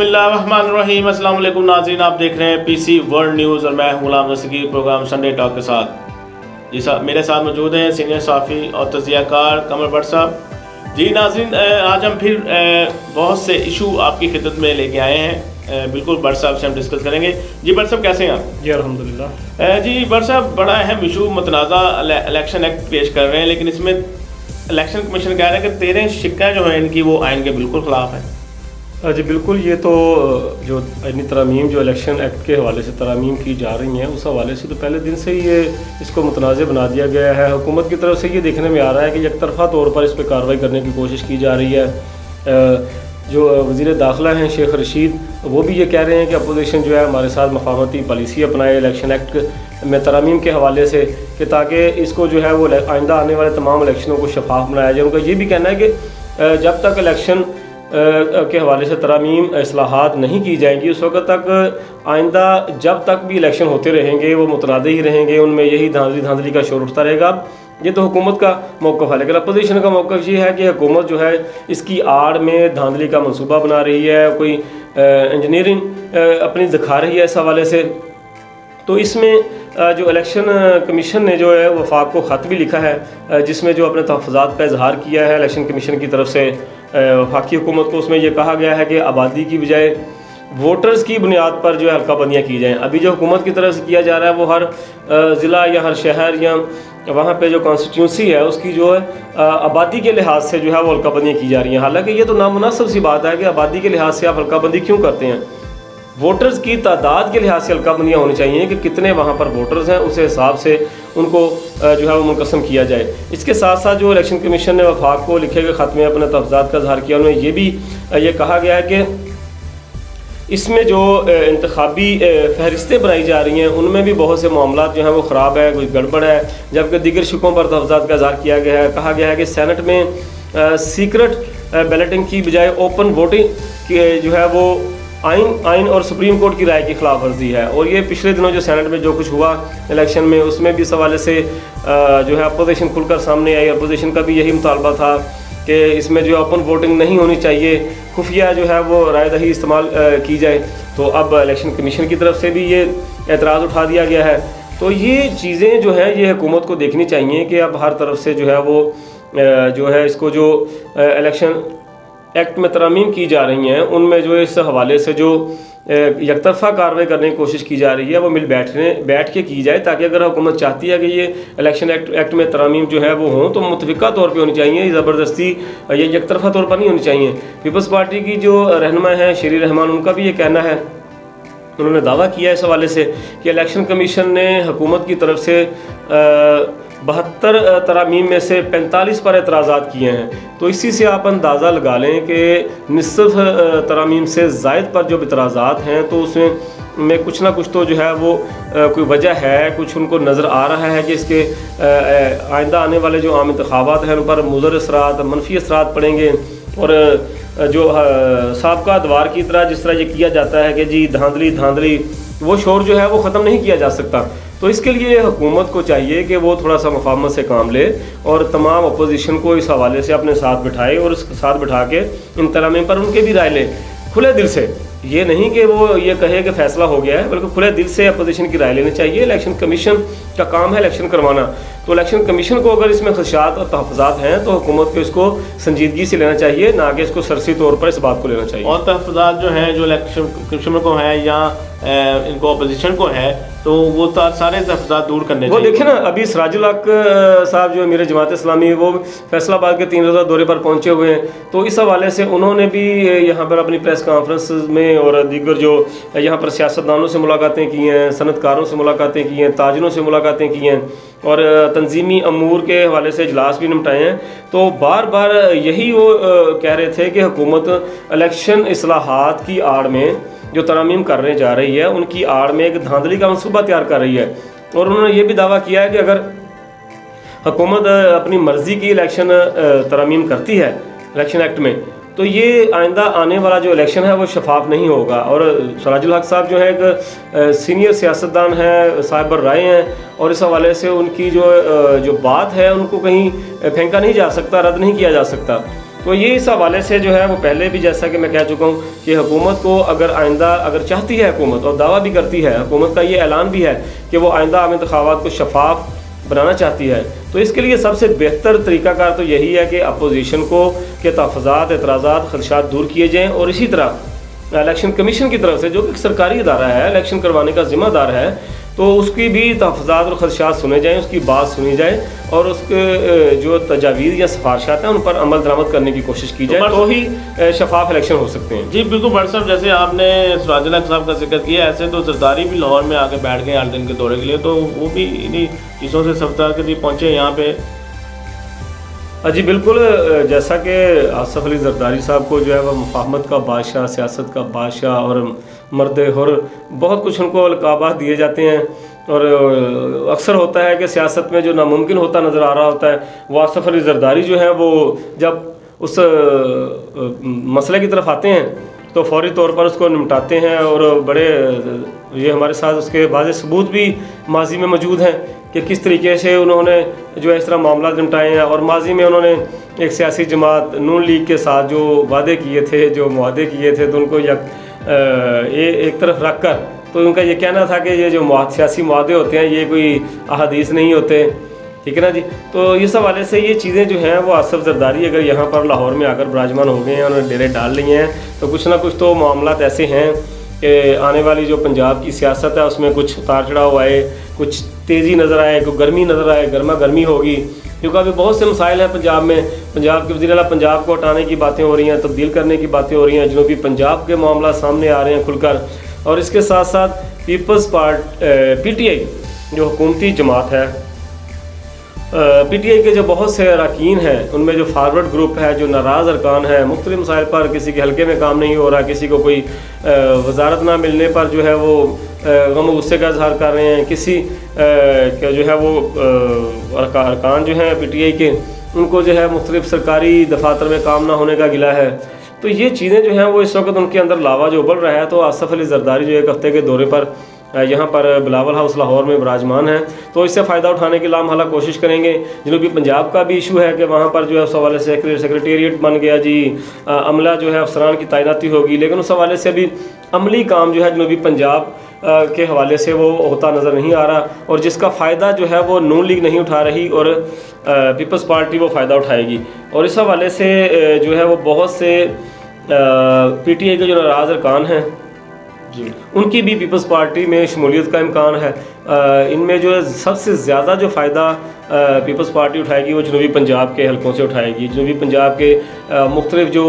بسم اللہ الرحمن الرحیم۔ السلام علیکم ناظرین، آپ دیکھ رہے ہیں پی سی ورلڈ نیوز اور میں ہوں Ghulam Dastgir programme Sunday talk کے ساتھ۔ جی صاحب میرے ساتھ موجود ہیں سینئر صحافی اور تجزیہ کار قمر بٹ صاحب۔ جی ناظرین، آج ہم پھر بہت سے ایشو آپ کی خدمت میں لے کے آئے ہیں، بالکل بٹ صاحب سے ہم ڈسکس کریں گے۔ جی بٹ صاحب کیسے ہیں آپ؟ جی الحمدللہ۔ جی بٹ صاحب، بڑا اہم ایشو متنازع الیکشن ایکٹ پیش کر رہے ہیں، لیکن اس میں الیکشن کمیشن کہہ رہا ہے کہ 13 شقیں جو ہیں ان کی وہ آئین کے بالکل خلاف ہیں۔ جی بالکل، یہ تو جو ترامیم جو الیکشن ایکٹ کے حوالے سے ترامیم کی جا رہی ہیں اس حوالے سے تو پہلے دن سے ہی اس کو متنازع بنا دیا گیا ہے۔ حکومت کی طرف سے یہ دیکھنے میں آ رہا ہے کہ یک طرفہ طور پر اس پہ کارروائی کرنے کی کوشش کی جا رہی ہے۔ جو وزیر داخلہ ہیں شیخ رشید، وہ بھی یہ کہہ رہے ہیں کہ اپوزیشن جو ہے ہمارے ساتھ مفاہمتی پالیسی اپنائے الیکشن ایکٹ میں ترامیم کے حوالے سے، کہ تاکہ اس کو جو ہے وہ آئندہ آنے والے تمام الیکشنوں کو شفاف بنایا جائے۔ ان کا یہ بھی کہنا ہے کہ جب تک الیکشن کے حوالے سے ترامیم اصلاحات نہیں کی جائیں گی اس وقت تک آئندہ جب تک بھی الیکشن ہوتے رہیں گے وہ متنازع ہی رہیں گے، ان میں یہی دھاندلی کا شور اٹھتا رہے گا۔ یہ تو حکومت کا موقف ہے، لیکن اپوزیشن کا موقف یہ ہے کہ حکومت جو ہے اس کی آڑ میں دھاندلی کا منصوبہ بنا رہی ہے، کوئی انجینئرنگ اپنی دکھا رہی ہے اس حوالے سے۔ تو اس میں جو الیکشن کمیشن نے جو ہے وفاق کو خط بھی لکھا ہے، جس میں جو اپنے تحفظات کا اظہار کیا ہے الیکشن کمیشن کی طرف سے وفاقی حکومت کو۔ اس میں یہ کہا گیا ہے کہ آبادی کی بجائے ووٹرز کی بنیاد پر جو ہے حلقہ بندیاں کی جائیں۔ ابھی جو حکومت کی طرف سے کیا جا رہا ہے وہ ہر ضلع یا ہر شہر یا وہاں پہ جو کانسٹیٹیونسی ہے اس کی جو ہے آبادی کے لحاظ سے جو ہے وہ حلقہ بندیاں کی جا رہی ہیں۔ حالانکہ یہ تو نامناسب سی بات ہے کہ آبادی کے لحاظ سے آپ حلقہ بندی کیوں کرتے ہیں؟ ووٹرز کی تعداد کے لحاظ سے حلقہ بندیاں ہونی چاہیے کہ کتنے وہاں پر ووٹرز ہیں، اس حساب سے ان کو جو ہے وہ منقسم کیا جائے۔ اس کے ساتھ ساتھ جو الیکشن کمیشن نے وفاق کو لکھے گئے خط میں اپنے تحفظات کا اظہار کیا، انہوں نے یہ بھی یہ کہا گیا ہے کہ اس میں جو انتخابی فہرستیں بنائی جا رہی ہیں ان میں بھی بہت سے معاملات جو ہیں وہ خراب ہے، کوئی گڑبڑ ہے، جبکہ دیگر شقوں پر تحفظات کا اظہار کیا گیا ہے۔ کہا گیا ہے کہ سینٹ میں سیکرٹ بیلٹنگ کی بجائے اوپن ووٹنگ کی جو ہے وہ آئین اور سپریم کورٹ کی رائے کی خلاف ورزی ہے۔ اور یہ پچھلے دنوں جو سینٹ میں جو کچھ ہوا الیکشن میں، اس میں بھی اس حوالے سے جو ہے اپوزیشن کھل کر سامنے آئی۔ اپوزیشن کا بھی یہی مطالبہ تھا کہ اس میں جو اوپن ووٹنگ نہیں ہونی چاہیے، خفیہ جو ہے وہ رائے دہی استعمال کی جائے۔ تو اب الیکشن کمیشن کی طرف سے بھی یہ اعتراض اٹھا دیا گیا ہے۔ تو یہ چیزیں جو ہیں یہ حکومت کو دیکھنی چاہیے کہ اب ہر طرف سے جو ہے وہ جو ہے اس کو جو الیکشن ایکٹ میں ترامیم کی جا رہی ہیں ان میں جو اس حوالے سے جو یک طرفہ کارروائی کرنے کی کوشش کی جا رہی ہے وہ بیٹھ کے کی جائے، تاکہ اگر حکومت چاہتی ہے کہ یہ الیکشن ایکٹ میں ترامیم جو ہے وہ ہوں تو متفقہ طور پہ ہونی چاہیے، زبردستی یہ یک طرفہ طور پر نہیں ہونی چاہیے۔ پیپلز پارٹی کی جو رہنما ہیں شیری رحمان، ان کا بھی یہ کہنا ہے، انہوں نے دعویٰ کیا ہے اس حوالے سے کہ الیکشن کمیشن نے حکومت کی طرف سے 72 ترامیم میں سے 45 پر اعتراضات کیے ہیں۔ تو اسی سے آپ اندازہ لگا لیں کہ نصف ترامیم سے زائد پر جو اعتراضات ہیں تو اس میں کچھ نہ کچھ تو جو ہے وہ کوئی وجہ ہے، کچھ ان کو نظر آ رہا ہے کہ اس کے آئندہ آنے والے جو عام انتخابات ہیں ان پر مضر اثرات، منفی اثرات پڑیں گے۔ اور جو سابقہ ادوار کی طرح جس طرح یہ کیا جاتا ہے کہ جی دھاندلی وہ شور جو ہے وہ ختم نہیں کیا جا سکتا۔ تو اس کے لیے حکومت کو چاہیے کہ وہ تھوڑا سا مفاہمت سے کام لے اور تمام اپوزیشن کو اس حوالے سے اپنے ساتھ بٹھائے اور اس کے ساتھ بٹھا کے ان ترامیم پر ان کے بھی رائے لے کھلے دل سے۔ یہ نہیں کہ وہ یہ کہے کہ فیصلہ ہو گیا ہے، بلکہ کھلے دل سے اپوزیشن کی رائے لینی چاہیے۔ الیکشن کمیشن کا کام ہے الیکشن کروانا، تو الیکشن کمیشن کو اگر اس میں خدشات اور تحفظات ہیں تو حکومت کو اس کو سنجیدگی سے لینا چاہیے، نہ کہ اس کو سرسی طور پر اس بات کو لینا چاہیے۔ اور تحفظات جو ہیں جو الیکشن کمیشن کو ہیں یا ان کو اپوزیشن کو ہے تو وہ سارے تحفظات دور کرنے چاہیے۔ وہ دیکھیں نا، ابھی سراج الحق صاحب جو میرے جماعت اسلامی وہ فیصل آباد کے 3 روزہ دورے پر پہنچے ہوئے ہیں، تو اس حوالے سے انہوں نے بھی یہاں پر اپنی پریس کانفرنس میں اور دیگر جو یہاں پر سیاستدانوں سے ملاقاتیں کی ہیں، صنعت کاروں سے ملاقاتیں کی ہیں، تاجروں سے ملاقاتیں کی ہیں اور تنظیمی امور کے حوالے سے اجلاس بھی نمٹائے ہیں۔ تو بار بار یہی وہ کہہ رہے تھے کہ حکومت الیکشن اصلاحات کی آڑ میں جو ترامیم کرنے جا رہی ہے ان کی آڑ میں ایک دھاندلی کا منصوبہ تیار کر رہی ہے۔ اور انہوں نے یہ بھی دعویٰ کیا ہے کہ اگر حکومت اپنی مرضی کی الیکشن ترامیم کرتی ہے الیکشن ایکٹ میں تو یہ آئندہ آنے والا جو الیکشن ہے وہ شفاف نہیں ہوگا۔ اور سراج الحق صاحب جو ہے ایک سینئر سیاستدان ہیں، صاحب رائے ہیں، اور اس حوالے سے ان کی جو بات ہے ان کو کہیں پھینکا نہیں جا سکتا، رد نہیں کیا جا سکتا۔ تو یہ اس حوالے سے جو ہے وہ پہلے بھی جیسا کہ میں کہہ چکا ہوں کہ حکومت کو اگر آئندہ اگر چاہتی ہے حکومت، اور دعویٰ بھی کرتی ہے حکومت کا، یہ اعلان بھی ہے کہ وہ آئندہ عام انتخابات کو شفاف بنانا چاہتی ہے، تو اس کے لیے سب سے بہتر طریقہ کار تو یہی ہے کہ اپوزیشن کو کے تحفظات، اعتراضات، خدشات دور کیے جائیں، اور اسی طرح الیکشن کمیشن کی طرف سے جو کہ سرکاری ادارہ ہے، الیکشن کروانے کا ذمہ دار ہے، تو اس کی بھی تحفظات اور خدشات سنے جائیں، اس کی بات سنی جائے، اور اس کے جو تجاویز یا سفارشات ہیں ان پر عمل درآمد کرنے کی کوشش کی جائے، تو ہی شفاف الیکشن ہو سکتے ہیں۔ جی بالکل بٹ صاحب، جیسے آپ نے سراج الحق صاحب کا ذکر کیا، ایسے تو زرداری بھی لاہور میں آ کے بیٹھ گئے 8 دن کے دورے کے لیے، تو وہ بھی انہیں چیزوں سے سفتار کے لیے پہنچے یہاں پہ۔ جی بالکل، جیسا کہ آصف علی زرداری صاحب کو جو ہے وہ مفاہمت کا بادشاہ، سیاست کا بادشاہ اور مرد حر، بہت کچھ ان کو القابات دیے جاتے ہیں، اور اکثر ہوتا ہے کہ سیاست میں جو ناممکن ہوتا نظر آ رہا ہوتا ہے، وہ آصف علی زرداری جو ہیں وہ جب اس مسئلے کی طرف آتے ہیں تو فوری طور پر اس کو نمٹاتے ہیں، اور بڑے یہ ہمارے ساتھ اس کے بعض ثبوت بھی ماضی میں موجود ہیں کہ کس طریقے سے انہوں نے جو اس طرح معاملات نمٹائے ہیں، اور ماضی میں انہوں نے ایک سیاسی جماعت نون لیگ کے ساتھ جو وعدے کیے تھے، جو معاہدے کیے تھے، تو ان کو ایک طرف رکھ کر تو ان کا یہ کہنا تھا کہ یہ جو سیاسی معاہدے ہوتے ہیں یہ کوئی احادیث نہیں ہوتے، ٹھیک ہے نا جی۔ تو اس حوالے سے یہ چیزیں جو ہیں وہ آصف زرداری اگر یہاں پر لاہور میں آ کر براجمان ہو گئے ہیں، انہوں نے ڈیرے ڈال لیے ہیں، تو کچھ نہ کچھ تو معاملات ایسے ہیں کہ آنے والی جو پنجاب کی سیاست ہے اس میں کچھ اتار چڑھاؤ آئے، کچھ تیزی نظر آئے، کوئی گرمی نظر آئے، گرما گرمی ہوگی، کیونکہ ابھی بہت سے مسائل ہیں پنجاب میں۔ پنجاب کے وزیر اعلیٰ پنجاب کو ہٹانے کی باتیں ہو رہی ہیں، تبدیل کرنے کی باتیں ہو رہی ہیں، جنوبی پنجاب کے معاملات سامنے آ رہے ہیں کھل کر، اور اس کے ساتھ ساتھ پیپلز پی ٹی آئی جو حکومتی جماعت ہے، پی ٹی آئی کے جو بہت سے اراکین ہیں، ان میں جو فارورڈ گروپ ہے، جو ناراض ارکان ہیں، مختلف مسائل پر کسی کے حلقے میں کام نہیں ہو رہا، کسی کو کوئی وزارت نہ ملنے پر جو ہے وہ غم و غصے کا اظہار کر رہے ہیں، کسی جو ہے وہ ارکان جو ہیں پی ٹی آئی کے، ان کو جو ہے مختلف سرکاری دفاتر میں کام نہ ہونے کا گلہ ہے، تو یہ چیزیں جو ہیں وہ اس وقت ان کے اندر لاوا جو ابل رہا ہے۔ تو آصف علی زرداری جو ایک ہفتے کے دورے پر یہاں پر بلاول ہاؤس لاہور میں براجمان ہیں، تو اس سے فائدہ اٹھانے کی لامحالہ کوشش کریں گے۔ جنوبی پنجاب کا بھی ایشو ہے کہ وہاں پر جو ہے اس حوالے سے سیکریٹریٹ بن گیا جی، عملہ جو ہے افسران کی تعیناتی ہوگی، لیکن اس حوالے سے بھی عملی کام جو ہے جنوبی پنجاب کے حوالے سے وہ ہوتا نظر نہیں آ رہا، اور جس کا فائدہ جو ہے وہ نون لیگ نہیں اٹھا رہی، اور پیپلز پارٹی وہ فائدہ اٹھائے گی، اور اس حوالے سے جو ہے وہ بہت سے پی ٹی آئی کے جو ناراض ارکان ہیں جی ان کی بھی پیپلز پارٹی میں شمولیت کا امکان ہے۔ ان میں جو ہے سب سے زیادہ جو فائدہ پیپلز پارٹی اٹھائے گی وہ جنوبی پنجاب کے حلقوں سے اٹھائے گی۔ جنوبی پنجاب کے مختلف جو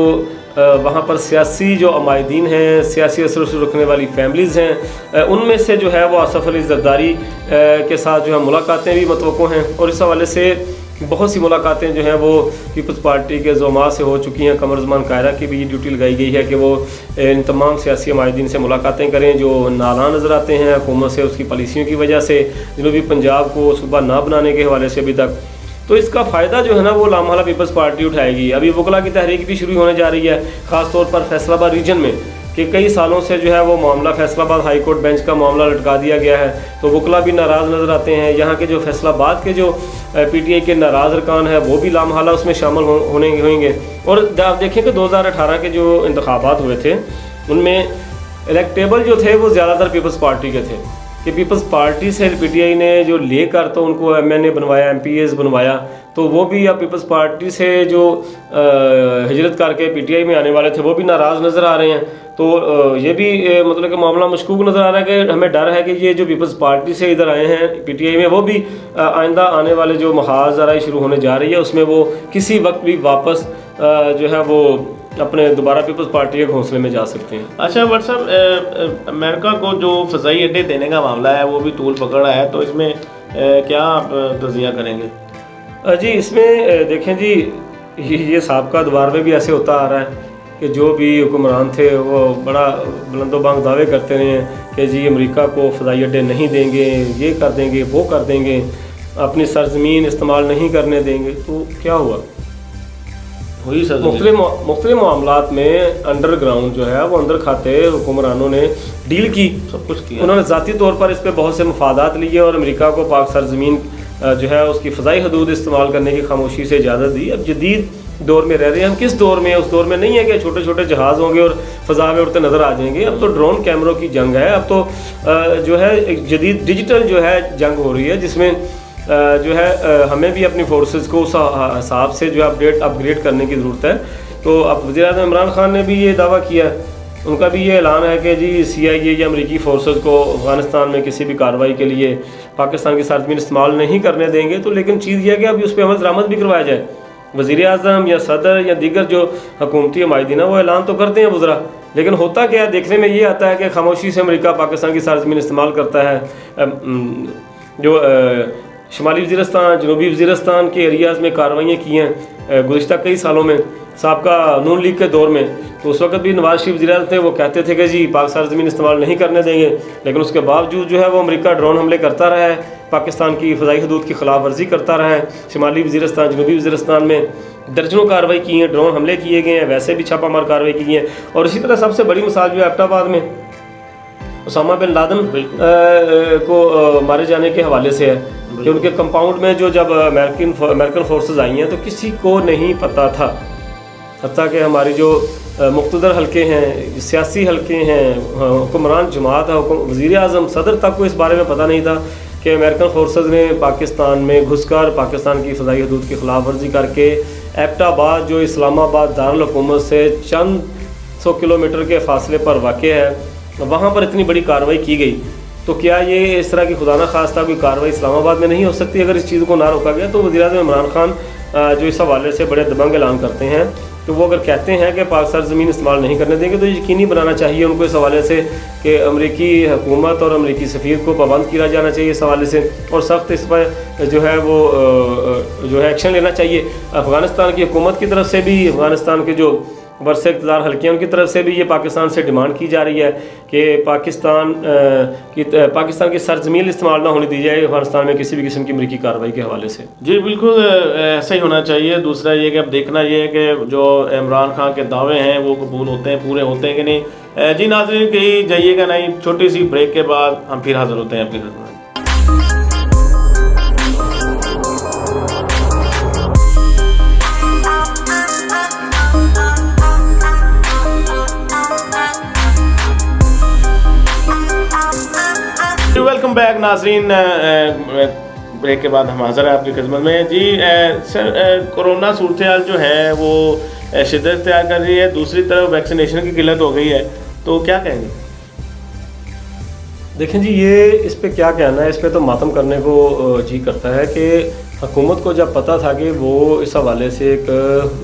وہاں پر سیاسی جو عمائدین ہیں، سیاسی اثر و رسوخ رکھنے والی فیملیز ہیں، ان میں سے جو ہے وہ آصف علی زرداری کے ساتھ جو ہے ملاقاتیں بھی متوقع ہیں، اور اس حوالے سے بہت سی ملاقاتیں جو ہیں وہ پیپلز پارٹی کے زعماء سے ہو چکی ہیں۔ قمر زمان قاہرہ کی بھی یہ ڈیوٹی لگائی گئی ہے کہ وہ ان تمام سیاسی عمائدین سے ملاقاتیں کریں جو نالاں نظر آتے ہیں حکومت سے، اس کی پالیسیوں کی وجہ سے، جنوبی پنجاب کو صوبہ نہ بنانے کے حوالے سے ابھی تک۔ تو اس کا فائدہ جو ہے نا وہ لامحالہ پیپلز پارٹی اٹھائے گی۔ ابھی وکلا کی تحریک بھی شروع ہونے جا رہی ہے، خاص طور پر فیصل آباد ریجن میں، کہ کئی سالوں سے جو ہے وہ معاملہ فیصل آباد ہائی کورٹ بینچ کا معاملہ لٹکا دیا گیا ہے، تو وکلا بھی ناراض نظر آتے ہیں۔ یہاں کے جو فیصل آباد کے جو پی ٹی آئی کے ناراض ارکان ہیں وہ بھی لامحالہ اس میں شامل ہوئیں گے۔ اور آپ دیکھیں کہ 2018 کے جو انتخابات ہوئے تھے ان میں الیکٹیبل جو تھے وہ زیادہ تر پیپلز پارٹی کے تھے، کہ پیپلز پارٹی سے پی ٹی آئی نے جو لے کر تو ان کو ایم این اے بنوایا، ایم پی ایز بنوایا، تو وہ بھی اب پیپلز پارٹی سے جو ہجرت کر کے پی ٹی آئی میں آنے والے تھے وہ بھی ناراض نظر آ رہے ہیں۔ تو یہ بھی مطلب کہ معاملہ مشکوک نظر آ رہا ہے کہ ہمیں ڈر ہے کہ یہ جو پیپلز پارٹی سے ادھر آئے ہیں پی ٹی آئی میں، وہ بھی آئندہ آنے والے جو محاذ ذرائع شروع ہونے جا رہی ہے اس میں وہ کسی وقت بھی واپس جو ہے وہ اپنے دوبارہ پیپلز پارٹی کے گھونسلے میں جا سکتے ہیں۔ اچھا بٹ صاحب، امریکہ کو جو فضائی اڈے دینے کا معاملہ ہے وہ بھی طول پکڑ رہا ہے، تو اس میں کیا آپ تجزیہ کریں گے؟ جی اس میں دیکھیں جی، یہ سابقہ ادوار میں بھی ایسے ہوتا آ رہا ہے کہ جو بھی حکمران تھے وہ بڑا بلند و بانگ دعوے کرتے رہے ہیں کہ جی امریکہ کو فضائی اڈے نہیں دیں گے، یہ کر دیں گے، وہ کر دیں گے، اپنی سرزمین استعمال نہیں کرنے دیں گے۔ تو کیا ہوا؟ ہوئی سر مختلف معاملات میں انڈر گراؤنڈ جو ہے وہ اندر کھاتے حکمرانوں نے ڈیل کی، سب کچھ کیا، انہوں نے ذاتی طور پر اس پہ بہت سے مفادات لیے، اور امریکہ کو پاک سرزمین جو ہے اس کی فضائی حدود استعمال کرنے کی خاموشی سے اجازت دی۔ اب جدید دور میں رہ رہے ہیں. ہم کس دور میں ہیں؟ اس دور میں نہیں ہے کہ چھوٹے چھوٹے جہاز ہوں گے اور فضا میں اڑتے نظر آ جائیں گے. اب تو ڈرون کیمروں کی جنگ ہے. اب تو جو ہے ایک جدید ڈیجیٹل جو ہے جنگ ہو رہی ہے، جس میں جو ہے ہمیں بھی اپنی فورسز کو اس حساب سے جو ہے اپ گریڈ کرنے کی ضرورت ہے. تو اب وزیر اعظم عمران خان نے بھی یہ دعویٰ کیا ہے، ان کا بھی یہ اعلان ہے کہ جی CIA یا امریکی فورسز کو افغانستان میں کسی بھی کارروائی کے لیے پاکستان کی سرزمین استعمال نہیں کرنے دیں گے. تو لیکن چیز یہ ہے کہ اب اس پہ عمل درآمد بھی کروایا جائے. وزیر اعظم یا صدر یا دیگر جو حکومتی عمائدین وہ اعلان تو کرتے ہیں وزراء، لیکن ہوتا کیا ہے؟ دیکھنے میں یہ آتا ہے کہ خاموشی سے امریکہ پاکستان کی سرزمین استعمال کرتا ہے. جو شمالی وزیرستان، جنوبی وزیرستان کے ایریاز میں کارروائیاں کی ہیں گزشتہ کئی سالوں میں سابقہ نون لیگ کے دور میں، تو اس وقت بھی نواز شریف وزیر اعظم تھے، وہ کہتے تھے کہ جی پاک سرزمین استعمال نہیں کرنے دیں گے، لیکن اس کے باوجود جو ہے وہ امریکہ ڈرون حملے کرتا رہا ہے، پاکستان کی فضائی حدود کی خلاف ورزی کرتا رہا ہے. شمالی وزیرستان، جنوبی وزیرستان میں درجنوں کارروائی کی ہیں، ڈرون حملے کیے گئے ہیں، ویسے بھی چھاپہ مار کارروائی کی ہیں. اور اسی طرح سب سے بڑی مثال جو ہے ایبٹ آباد میں اسامہ بن لادن کو مارے جانے کے حوالے سے ہے کہ ان کے کمپاؤنڈ میں جب امریکن فورسز آئی ہیں تو کسی کو نہیں پتہ تھا، حتیٰ کہ ہماری جو مقتدر حلقے ہیں، سیاسی حلقے ہیں، حکمران جماعت ہے، وزیر اعظم، صدر تک کو اس بارے میں پتہ نہیں تھا کہ امریکن فورسز نے پاکستان میں گھس کر پاکستان کی فضائی حدود کی خلاف ورزی کر کے ایبٹ آباد جو اسلام آباد دارالحکومت سے چند 100 کلومیٹر کے فاصلے پر واقع ہے، وہاں پر اتنی بڑی کارروائی کی گئی. تو کیا یہ اس طرح کی خدا نہ خواستہ کوئی کارروائی اسلام آباد میں نہیں ہو سکتی اگر اس چیز کو نہ روکا گیا؟ تو وزیر اعظم عمران خان جو اس حوالے سے بڑے دبنگ اعلان کرتے ہیں، تو وہ اگر کہتے ہیں کہ پاک سرزمین استعمال نہیں کرنے دیں گے تو یقینی بنانا چاہیے ان کو اس حوالے سے کہ امریکی حکومت اور امریکی سفیر کو پابند کیا جانا چاہیے اس حوالے سے، اور سخت اس پر جو ہے وہ جو ہے ایکشن لینا چاہیے. افغانستان کی حکومت کی طرف سے بھی، افغانستان کے جو برسر اقتدار حلقے ہیں ان کی طرف سے بھی یہ پاکستان سے ڈیمانڈ کی جا رہی ہے کہ پاکستان کی سرزمین استعمال نہ ہونے دی جائے افغانستان میں کسی بھی قسم کی امریکی کارروائی کے حوالے سے. جی بالکل ایسا ہی ہونا چاہیے. دوسرا یہ کہ اب دیکھنا یہ ہے کہ جو عمران خان کے دعوے ہیں وہ قبول ہوتے ہیں، پورے ہوتے ہیں کہ نہیں. جی ناظرین کہیں جائیے گا نہیں، چھوٹی سی بریک کے بعد ہم پھر حاضر ہوتے ہیں اپنی خدمت. ویلکم بیک ناظرین، بریک کے بعد ہم حاضر ہیں آپ کی خدمت میں. جی سر، کورونا صورتحال جو ہے وہ شدت اختیار کر رہی ہے، دوسری طرف ویکسینیشن کی قلت ہو گئی ہے، تو کیا کہیں گے؟ دیکھیں جی، یہ اس پہ کیا کہنا ہے، اس پہ تو ماتم کرنے کو جی کرتا ہے کہ حکومت کو جب پتہ تھا کہ وہ اس حوالے سے ایک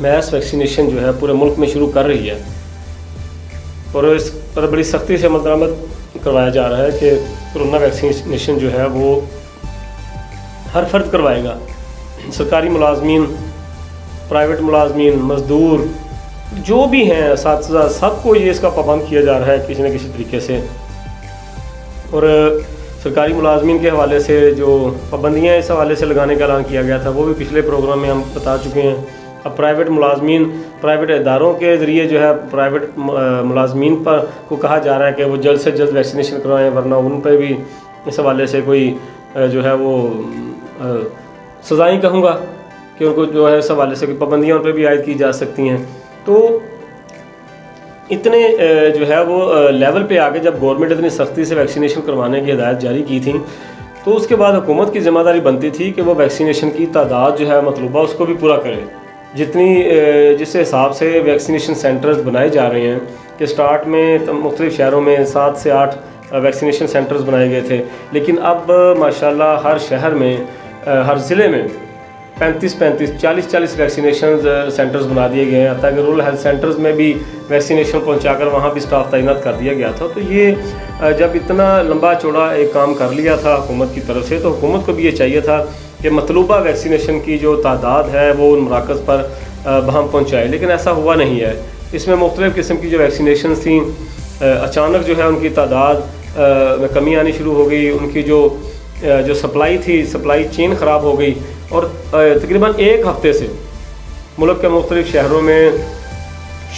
میس ویکسینیشن جو ہے پورے ملک میں شروع کر رہی ہے اور اس پر بڑی سختی سے عمل درآمد کروایا جا رہا ہے کہ کورونا ویکسینیشن جو ہے وہ ہر فرد کروائے گا، سرکاری ملازمین، پرائیویٹ ملازمین، مزدور، جو بھی ہیں، اساتذہ، سب کو یہ اس کا پابند کیا جا رہا ہے کسی نہ کسی طریقے سے. اور سرکاری ملازمین کے حوالے سے جو پابندیاں اس حوالے سے لگانے کا اعلان کیا گیا تھا وہ بھی پچھلے پروگرام میں ہم بتا چکے ہیں. اب پرائیویٹ ملازمین، پرائیویٹ اداروں کے ذریعے جو ہے پرائیویٹ ملازمین پر کو کہا جا رہا ہے کہ وہ جلد سے جلد ویکسینیشن کروائیں، ورنہ ان پہ بھی اس حوالے سے کوئی جو ہے وہ سزائیں کہوں گا کہ ان کو جو ہے اس حوالے سے کوئی پابندیاں ان پہ بھی عائد کی جا سکتی ہیں. تو اتنے جو ہے وہ لیول پہ آ کے جب گورنمنٹ اتنی سختی سے ویکسینیشن کروانے کی ہدایت جاری کی تھی تو اس کے بعد حکومت کی ذمہ داری بنتی تھی کہ وہ ویکسینیشن کی تعداد جو ہے مطلوبہ اس کو بھی پورا کرے. جس حساب سے ویکسینیشن سینٹرز بنائے جا رہے ہیں کہ سٹارٹ میں مختلف شہروں میں 7 سے 8 ویکسینیشن سینٹرز بنائے گئے تھے، لیکن اب ماشاءاللہ ہر شہر میں، ہر ضلع میں 35 40 ویکسینیشن سینٹرز بنا دیے گئے ہیں. حتیٰ کہ رورل ہیلتھ سینٹرز میں بھی ویکسینیشن پہنچا کر وہاں بھی سٹاف تعینات کر دیا گیا تھا. تو یہ جب اتنا لمبا چوڑا ایک کام کر لیا تھا حکومت کی طرف سے، تو حکومت کو بھی یہ چاہیے تھا کہ مطلوبہ ویکسینیشن کی جو تعداد ہے وہ ان مراکز پر بہم پہنچائے، لیکن ایسا ہوا نہیں ہے. اس میں مختلف قسم کی جو ویکسینیشنز تھیں اچانک جو ہے ان کی تعداد میں کمی آنی شروع ہو گئی. ان کی جو سپلائی تھی، سپلائی چین خراب ہو گئی، اور تقریباً 1 ہفتے سے ملک کے مختلف شہروں میں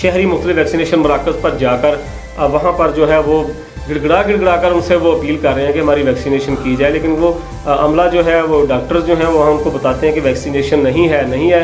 شہری مختلف ویکسینیشن مراکز پر جا کر وہاں پر جو ہے وہ گڑ گڑا کر ان سے وہ اپیل کر رہے ہیں کہ ہماری ویکسینیشن کی جائے، لیکن وہ عملہ جو ہے وہ ڈاکٹرز جو ہیں وہ ہم کو بتاتے ہیں کہ ویکسینیشن نہیں ہے.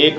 1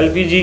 LPG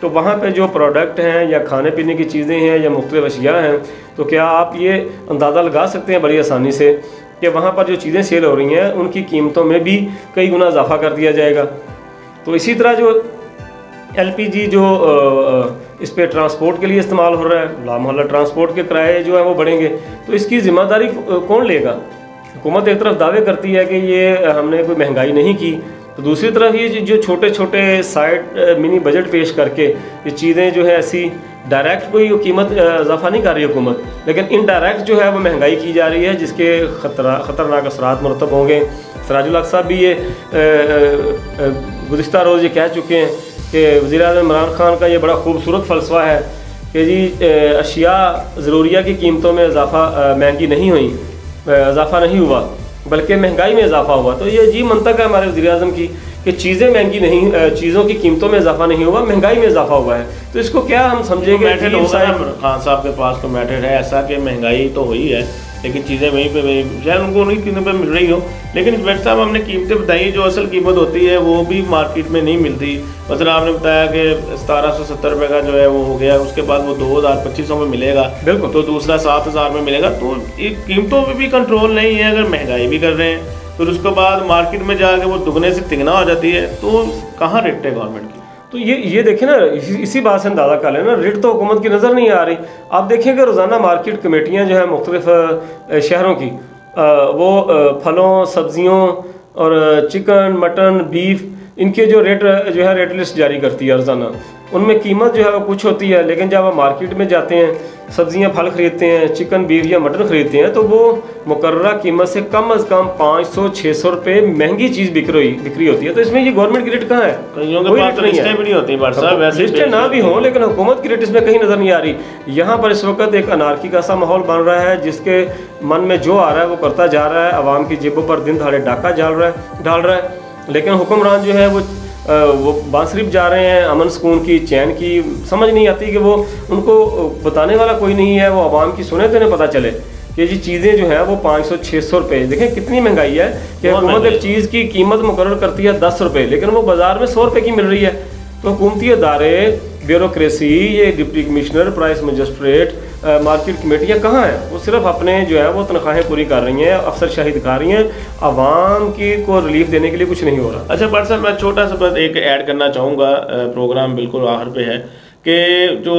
تو وہاں پہ جو پروڈکٹ ہیں یا کھانے پینے کی چیزیں ہیں یا مختلف اشیاء ہیں، تو کیا آپ یہ اندازہ لگا سکتے ہیں بڑی آسانی سے کہ وہاں پر جو چیزیں سیل ہو رہی ہیں ان کی قیمتوں میں بھی کئی گنا اضافہ کر دیا جائے گا؟ تو اسی طرح جو LPG جو اس پہ ٹرانسپورٹ کے لیے استعمال ہو رہا ہے، لامحالہ ٹرانسپورٹ کے کرائے جو ہیں وہ بڑھیں گے، تو اس کی ذمہ داری کون لے گا؟ حکومت ایک طرف دعوے کرتی ہے کہ یہ ہم نے کوئی مہنگائی نہیں کی، تو دوسری طرف یہ جو چھوٹے چھوٹے سائٹ منی بجٹ پیش کر کے یہ چیزیں جو ہے ایسی ڈائریکٹ کوئی قیمت اضافہ نہیں کر رہی حکومت، لیکن انڈائریکٹ جو ہے وہ مہنگائی کی جا رہی ہے، جس کے خطرناک اثرات مرتب ہوں گے۔ سراج الحق صاحب بھی یہ گزشتہ روز یہ کہہ چکے ہیں کہ وزیر اعظم عمران خان کا یہ بڑا خوبصورت فلسفہ ہے کہ جی اشیاء ضروریہ کی قیمتوں میں مہنگی نہیں ہوئی، اضافہ نہیں ہوا بلکہ مہنگائی میں اضافہ ہوا۔ تو یہ عجیب منطق ہے ہمارے وزیر اعظم کی کہ چیزیں مہنگی نہیں، چیزوں کی قیمتوں میں اضافہ نہیں ہوا، مہنگائی میں اضافہ ہوا ہے۔ تو اس کو کیا ہم سمجھیں گے؟ میتھڈ ہوگا خان صاحب کے پاس تو میتھڈ ہے ایسا کہ مہنگائی تو ہوئی ہے لیکن چیزیں وہیں پہ شاید ان کو انہیں قیمتوں پہ مل رہی ہوں، لیکن بیٹھ صاحب ہم نے قیمتیں بتائی، جو اصل قیمت ہوتی ہے وہ بھی مارکیٹ میں نہیں ملتی۔ مثلا آپ نے بتایا کہ 1770 روپے کا جو ہے وہ ہو گیا، اس کے بعد وہ 2200 میں ملے گا، بالکل، تو دوسرا 7000 میں ملے گا۔ تو قیمتوں پہ بھی کنٹرول نہیں ہے، اگر مہنگائی بھی کر رہے ہیں پھر اس کے بعد مارکیٹ میں جا کے وہ دگنے سے تگنا ہو جاتی ہے، تو کہاں ریٹ ہے گورنمنٹ کی؟ تو یہ دیکھیں نا، اسی بات سے اندازہ کر لیں نا، ریٹ تو حکومت کی نظر نہیں آ رہی۔ آپ دیکھیں کہ روزانہ مارکیٹ کمیٹیاں جو ہیں مختلف شہروں کی، وہ پھلوں، سبزیوں اور چکن، مٹن، بیف، ان کے جو ریٹ جو ہے ریٹ لسٹ جاری کرتی ہے روزانہ۔ ان میں قیمت جو ہے وہ کچھ ہوتی ہے، لیکن جب آپ مارکیٹ میں جاتے ہیں، سبزیاں پھل خریدتے ہیں، چکن بیف یا مٹن خریدتے ہیں، تو وہ مقررہ قیمت سے کم از کم 500-600 روپے مہنگی چیز بکری ہوتی ہے۔ تو اس میں یہ گورنمنٹ کی ریٹ کہاں ہے؟ کئیوں کے پاس لسٹیں بھی نہیں ہوتی صاحب، لسٹیں نہ بھی ہوں لیکن حکومت کی ریٹ اس میں کہیں نظر نہیں آ رہی۔ یہاں پر اس وقت ایک انارکی کا سا ماحول بن رہا ہے، جس کے من میں جو آ رہا ہے وہ کرتا جا رہا ہے، عوام کی جیبوں پر دن دہاڑے ڈاکہ ڈال رہا ہے، لیکن حکمران جو ہے وہ بانسریف جا رہے ہیں، امن سکون کی، چین کی، سمجھ نہیں آتی کہ وہ ان کو بتانے والا کوئی نہیں ہے، وہ عوام کی سنیں تو انہیں پتہ چلے کہ جی چیزیں جو ہیں وہ 500-600 روپے، دیکھیں کتنی مہنگائی ہے کہ حکومت ایک چیز کی قیمت مقرر کرتی ہے 10 روپے، لیکن وہ بازار میں 100 روپے کی مل رہی ہے۔ تو حکومتی ادارے، بیوروکریسی، یہ deputy commissioner, price magistrate, market کمیٹیاں کہاں ہیں؟ وہ صرف اپنے جو ہے وہ تنخواہیں پوری کر رہی ہیں، افسر شاہی دکھا رہی ہیں، عوام کی کو ریلیف دینے کے لیے کچھ نہیں ہو رہا۔ اچھا بٹ صاحب، میں چھوٹا سا بات ایک ایڈ کرنا چاہوں گا، پروگرام بالکل آخر پہ ہے، کہ جو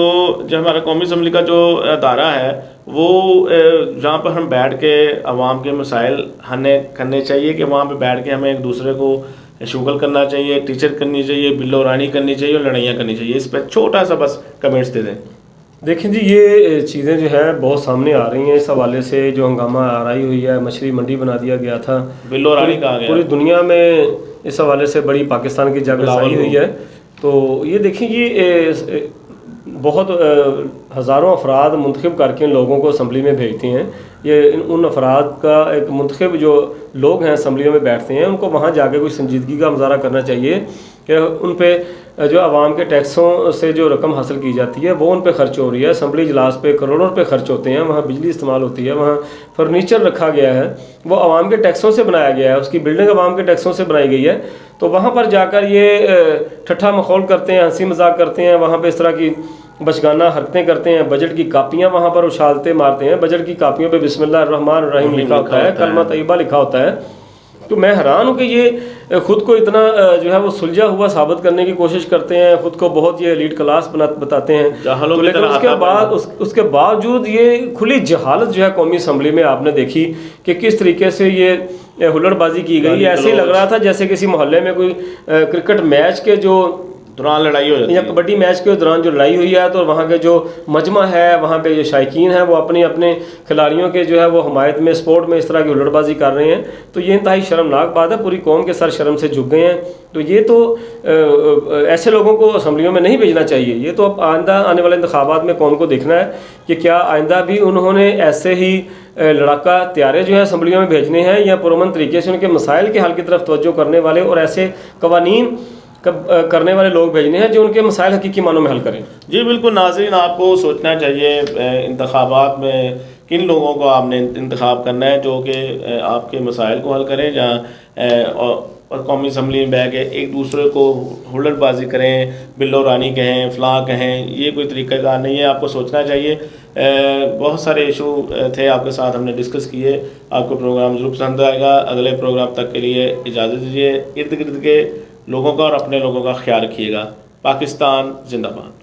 ہمارا قومی اسمبلی کا جو ادارہ ہے وہ جہاں پر ہم بیٹھ کے عوام کے مسائل ہمیں کرنے چاہیے، کہ وہاں پہ بیٹھ کے ہمیں ایک دوسرے کو شغل کرنا چاہیے، ٹیچر کرنی چاہیے، بلو رانی کرنی چاہیے اور لڑائیاں کرنی چاہیے۔ اس پہ چھوٹا سا بس کمنٹس دے دیں۔ دیکھیں جی، یہ چیزیں جو ہیں بہت سامنے آ رہی ہیں، اس حوالے سے جو ہنگامہ آرائی ہوئی ہے، مچھلی منڈی بنا دیا گیا تھا، بلو رانی کہا گیا، پوری دنیا میں اس حوالے سے بڑی پاکستان کی جگ رسائی ہوئی ہے۔ تو یہ دیکھیں یہ بہت ہزاروں افراد منتخب کر کے ان لوگوں کو اسمبلی میں بھیجتے ہیں۔ یہ ان افراد کا ایک منتخب جو لوگ ہیں اسمبلیوں میں بیٹھتے ہیں، ان کو وہاں جا کے کوئی سنجیدگی کا مظاہرہ کرنا چاہیے کہ ان پہ جو عوام کے ٹیکسوں سے جو رقم حاصل کی جاتی ہے وہ ان پہ خرچ ہو رہی ہے۔ اسمبلی اجلاس پہ کروڑوں روپے خرچ ہوتے ہیں، وہاں بجلی استعمال ہوتی ہے، وہاں فرنیچر رکھا گیا ہے، وہ عوام کے ٹیکسوں سے بنایا گیا ہے، اس کی بلڈنگ عوام کے ٹیکسوں سے بنائی گئی ہے۔ تو وہاں پر جا کر یہ ٹھٹھا مخول کرتے ہیں، ہنسی مذاق کرتے ہیں، وہاں پہ اس طرح کی بچگانہ حرکتیں کرتے ہیں، بجٹ کی کاپیاں وہاں پر اچھالتے مارتے ہیں، بجٹ کی کاپیوں پہ بسم اللہ الرحمن الرحیم لکھا ہوتا ہے، کلمہ طیبہ لکھا ہوتا ہے۔ تو میں حیران ہوں کہ یہ خود کو اتنا جو ہے وہ سلجھا ہوا ثابت کرنے کی کوشش کرتے ہیں، خود کو بہت یہ ایلیٹ کلاس بتاتے ہیں، لیکن اس کے باوجود یہ کھلی جہالت جو ہے قومی اسمبلی میں آپ نے دیکھی کہ کس طریقے سے یہ ہلڑ بازی کی گئی۔ ایسے ہی لگ رہا تھا جیسے کسی محلے میں کوئی کرکٹ میچ کے جو دوران لڑائی ہو جاتی ہے یا کبڈی میچ کے دوران جو لڑائی ہوئی ہے، تو وہاں کے جو مجمع ہے، وہاں پہ جو شائقین ہیں، وہ اپنے کھلاڑیوں کے جو ہے وہ حمایت میں، سپورٹ میں اس طرح کی ہلڑ بازی کر رہے ہیں۔ تو یہ انتہائی شرمناک بات ہے، پوری قوم کے سر شرم سے جھک گئے ہیں۔ تو یہ تو ایسے لوگوں کو اسمبلیوں میں نہیں بھیجنا چاہیے۔ یہ تو اب آئندہ آنے والے انتخابات میں قوم کو دیکھنا ہے کہ کیا آئندہ بھی انہوں نے ایسے ہی لڑاکا طیارے جو ہیں اسمبلیوں میں بھیجنے ہیں، یا پرامن طریقے سے ان کے مسائل کے حل کی طرف توجہ کرنے والے اور ایسے قوانین کرنے والے لوگ بھیجنے ہیں جو ان کے مسائل حقیقی معنوں میں حل کریں۔ جی بالکل ناظرین، آپ کو سوچنا چاہیے انتخابات میں کن لوگوں کو آپ نے انتخاب کرنا ہے جو کہ آپ کے مسائل کو حل کریں، اور قومی اسمبلی میں بیٹھ کے ایک دوسرے کو ہلڑ بازی کریں، بلو رانی کہیں، فلاں کہیں، یہ کوئی طریقہ کار نہیں ہے. آپ کو سوچنا چاہیے. بہت سارے ایشو تھے آپ کے ساتھ ہم نے ڈسکس کیے. آپ کو پروگرام ضرور پسند آئے گا. اگلے پروگرام تک کے لیے اجازت دیجیے. ارد گرد کے لوگوں کا اور اپنے لوگوں کا خیال رکھیے گا. پاکستان زندہ باد.